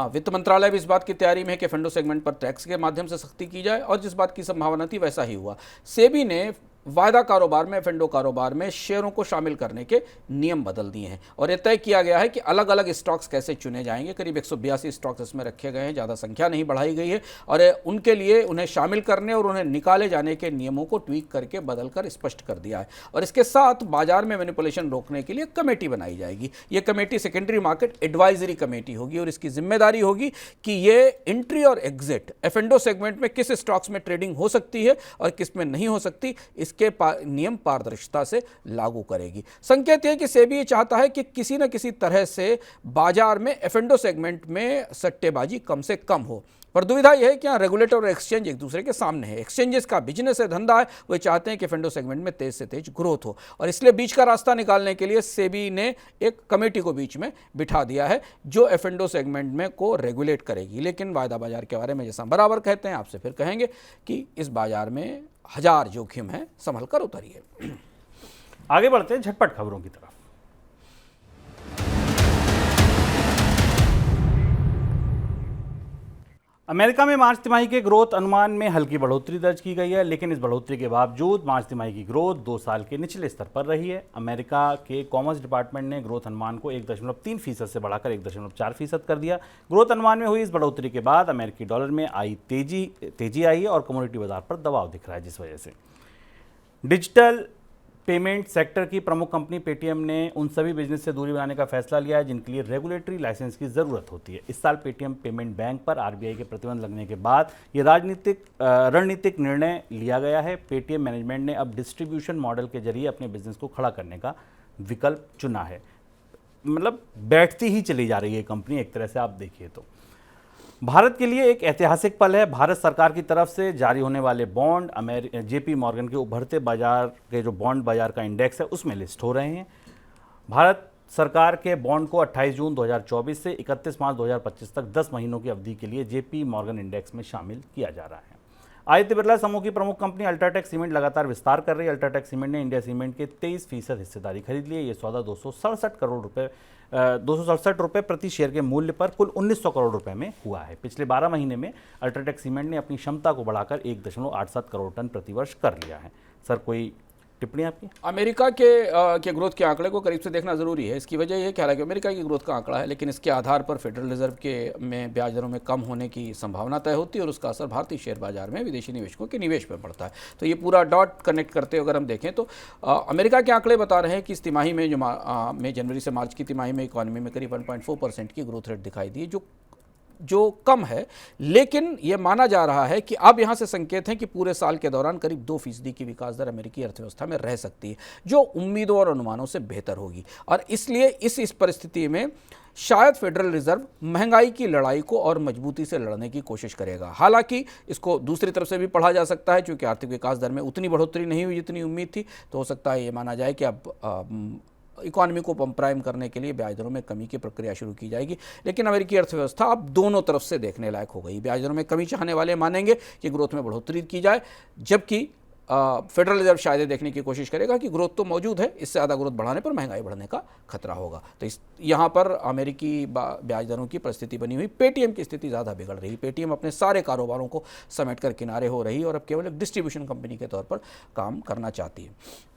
वित्त मंत्रालय भी इस बात की तैयारी में है कि एफ&ओ सेगमेंट पर टैक्स के माध्यम से सख्ती की जाए, और जिस बात की संभावना थी वैसा ही हुआ। सेबी ने वायदा कारोबार में, एफ&ओ कारोबार में शेयरों को शामिल करने के नियम बदल दिए हैं, और यह तय किया गया है कि अलग अलग स्टॉक्स कैसे चुने जाएंगे। करीब 182 स्टॉक्स इसमें रखे गए हैं, ज़्यादा संख्या नहीं बढ़ाई गई है, और उनके लिए उन्हें शामिल करने और उन्हें निकाले जाने के नियमों को ट्वीक करके बदल कर स्पष्ट कर दिया है। और इसके साथ बाजार में मैनिपुलेशन रोकने के लिए कमेटी बनाई जाएगी। ये committee secondary market advisory committee होगी, और इसकी जिम्मेदारी होगी कि ये एंट्री और एग्जिट एफ&ओ सेगमेंट में किस स्टॉक्स में ट्रेडिंग हो सकती है और किस में नहीं हो सकती, के नियम पारदर्शिता से लागू करेगी। संकेत यह कि सेबी ये चाहता है कि किसी न किसी तरह से बाजार में एफ&ओ सेगमेंट में सट्टेबाजी कम से कम हो। पर दुविधा यह है कि यहाँ रेगुलेटर और एक्सचेंज एक दूसरे के सामने है। एक्सचेंजेस का बिजनेस है, धंधा है, वे चाहते हैं कि एफ&ओ सेगमेंट में तेज से तेज ग्रोथ हो, और इसलिए बीच का रास्ता निकालने के लिए सेबी ने एक कमेटी को बीच में बिठा दिया है जो एफ&ओ सेगमेंट में को रेगुलेट करेगी। लेकिन वायदा बाजार के बारे में जैसा बराबर कहते हैं, आपसे फिर कहेंगे कि इस बाजार में हजार जोखिम है, संभल कर उतरिए। आगे बढ़ते हैं झटपट खबरों की तरफ। अमेरिका में मार्च तिमाही के ग्रोथ अनुमान में हल्की बढ़ोतरी दर्ज की गई है, लेकिन इस बढ़ोतरी के बावजूद मार्च तिमाही की ग्रोथ 2 साल के निचले स्तर पर रही है। अमेरिका के कॉमर्स डिपार्टमेंट ने ग्रोथ अनुमान को 1.3% से बढ़ाकर 1.4% कर दिया। ग्रोथ अनुमान में हुई इस बढ़ोतरी के बाद अमेरिकी डॉलर में तेजी आई है और कमोडिटी बाजार पर दबाव दिख रहा है, जिस वजह से डिजिटल पेमेंट सेक्टर की प्रमुख कंपनी पेटीएम ने उन सभी बिजनेस से दूरी बनाने का फैसला लिया है जिनके लिए रेगुलेटरी लाइसेंस की जरूरत होती है। इस साल पेटीएम पेमेंट बैंक पर आरबीआई के प्रतिबंध लगने के बाद ये रणनीतिक निर्णय लिया गया है। पेटीएम मैनेजमेंट ने अब डिस्ट्रीब्यूशन मॉडल के जरिए अपने बिजनेस को खड़ा करने का विकल्प चुना है। मतलब बैठती ही चली जा रही है कंपनी एक तरह से, आप देखिए तो। भारत के लिए एक ऐतिहासिक पल है। भारत सरकार की तरफ से जारी होने वाले बॉन्ड जेपी मॉर्गन के उभरते बाजार के जो बॉन्ड बाजार का इंडेक्स है उसमें लिस्ट हो रहे हैं। भारत सरकार के बॉन्ड को 28 जून 2024 से 31 मार्च 2025 तक 10 महीनों की अवधि के लिए जेपी मॉर्गन इंडेक्स में शामिल किया जा रहा है। आदित्य बिरला समूह की प्रमुख कंपनी अल्ट्राटेक सीमेंट लगातार विस्तार कर रही है। अल्ट्राटेक सीमेंट ने इंडिया सीमेंट के 23% हिस्सेदारी खरीद ली है। ये सौदा 267 रुपए प्रति शेयर के मूल्य पर कुल 1900 करोड़ रुपए में हुआ है। पिछले 12 महीने में अल्ट्राटेक सीमेंट ने अपनी क्षमता को बढ़ाकर 1.87 करोड़ टन प्रतिवर्ष कर लिया है। सर, कोई टिप्पणी आपकी? अमेरिका के ग्रोथ के आंकड़े को करीब से देखना जरूरी है। इसकी वजह यह है कि हालांकि अमेरिका की ग्रोथ का आंकड़ा है, लेकिन इसके आधार पर फेडरल रिजर्व के में ब्याज दरों में कम होने की संभावना तय होती है, और उसका असर भारतीय शेयर बाजार में विदेशी निवेशकों के निवेश पर पड़ता है। तो ये पूरा डॉट कनेक्ट करते हुए अगर हम देखें तो अमेरिका के आंकड़े बता रहे हैं कि इस तिमाही में में जनवरी से मार्च की तिमाही में इकॉनमी में करीब 1.4% की ग्रोथ रेट दिखाई दी, जो कम है, लेकिन यह माना जा रहा है कि अब यहां से संकेत हैं कि पूरे साल के दौरान करीब 2% की विकास दर अमेरिकी अर्थव्यवस्था में रह सकती है, जो उम्मीदों और अनुमानों से बेहतर होगी। और इसलिए इस परिस्थिति में शायद फेडरल रिजर्व महंगाई की लड़ाई को और मजबूती से लड़ने की कोशिश करेगा। हालांकि इसको दूसरी तरफ से भी पढ़ा जा सकता है, क्योंकि आर्थिक विकास दर में उतनी बढ़ोतरी नहीं हुई जितनी उम्मीद थी, तो हो सकता है ये माना जाए कि अब इकॉनमी को पंप प्राइम करने के लिए ब्याज दरों में कमी की प्रक्रिया शुरू की जाएगी। लेकिन अमेरिकी अर्थव्यवस्था अब दोनों तरफ से देखने लायक हो गई। ब्याज दरों में कमी चाहने वाले मानेंगे कि ग्रोथ में बढ़ोतरी की जाए, जबकि फेडरल रिजर्व शायद देखने की कोशिश करेगा कि ग्रोथ तो मौजूद है, इससे ज़्यादा ग्रोथ बढ़ाने पर महंगाई बढ़ने का खतरा होगा। तो यहाँ पर अमेरिकी ब्याज दरों की परिस्थिति बनी हुई। पेटीएम की स्थिति ज़्यादा बिगड़ रही। पेटीएम अपने सारे कारोबारों को समेट कर किनारे हो रही और अब केवल एक डिस्ट्रीब्यूशन कंपनी के तौर पर काम करना चाहती है।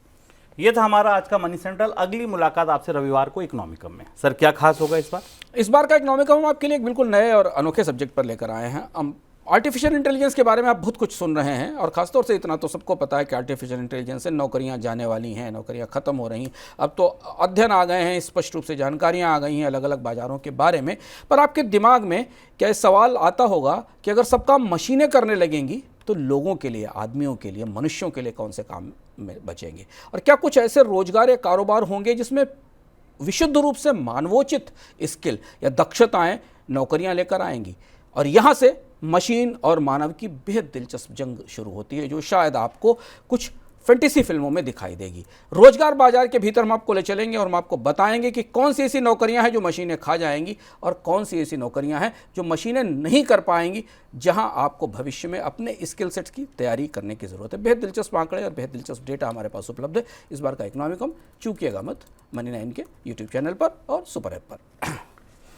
ये था हमारा आज का मनी सेंट्रल। अगली मुलाकात आपसे रविवार को इकोनॉमिकम में। सर, क्या खास होगा इस बार? इस बार का इकोनॉमिकम हम आपके लिए एक बिल्कुल नए और अनोखे सब्जेक्ट पर लेकर आए हैं। हम आर्टिफिशियल इंटेलिजेंस के बारे में आप बहुत कुछ सुन रहे हैं, और खासतौर से इतना तो सबको पता है कि आर्टिफिशियल इंटेलिजेंस से नौकरियां जाने वाली हैं, नौकरियां खत्म हो रही हैं। अब तो अध्ययन आ गए हैं, स्पष्ट रूप से जानकारियां आ गई हैं अलग अलग बाजारों के बारे में। पर आपके दिमाग में क्या सवाल आता होगा कि अगर सब काम मशीनें करने लगेंगी तो लोगों के लिए, आदमियों के लिए, मनुष्यों के लिए कौन से काम में बचेंगे? और क्या कुछ ऐसे रोजगार या कारोबार होंगे जिसमें विशुद्ध रूप से मानवोचित स्किल या दक्षताएं नौकरियां लेकर आएंगी? और यहाँ से मशीन और मानव की बेहद दिलचस्प जंग शुरू होती है, जो शायद आपको कुछ फैंटेसी फिल्मों में दिखाई देगी। रोजगार बाजार के भीतर हम आपको ले चलेंगे और हम आपको बताएंगे कि कौन सी ऐसी नौकरियां हैं जो मशीनें खा जाएंगी और कौन सी ऐसी नौकरियां हैं जो मशीनें नहीं कर पाएंगी, जहां आपको भविष्य में अपने स्किल सेट्स की तैयारी करने की जरूरत है। बेहद दिलचस्प आंकड़े और बेहद दिलचस्प डेटा हमारे पास उपलब्ध है इस बार का इकोनॉमिकम। चूकिएगा मत मनी9 के यूट्यूब चैनल पर और सुपर ऐप पर।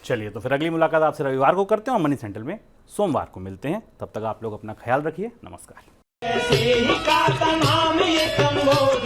चलिए, तो फिर अगली मुलाकात आपसे रविवार को करते हैं और मनी सेंट्रल में सोमवार को मिलते हैं। तब तक आप लोग अपना ख्याल रखिए। नमस्कार। ऐसे ही का नाम ये कमोद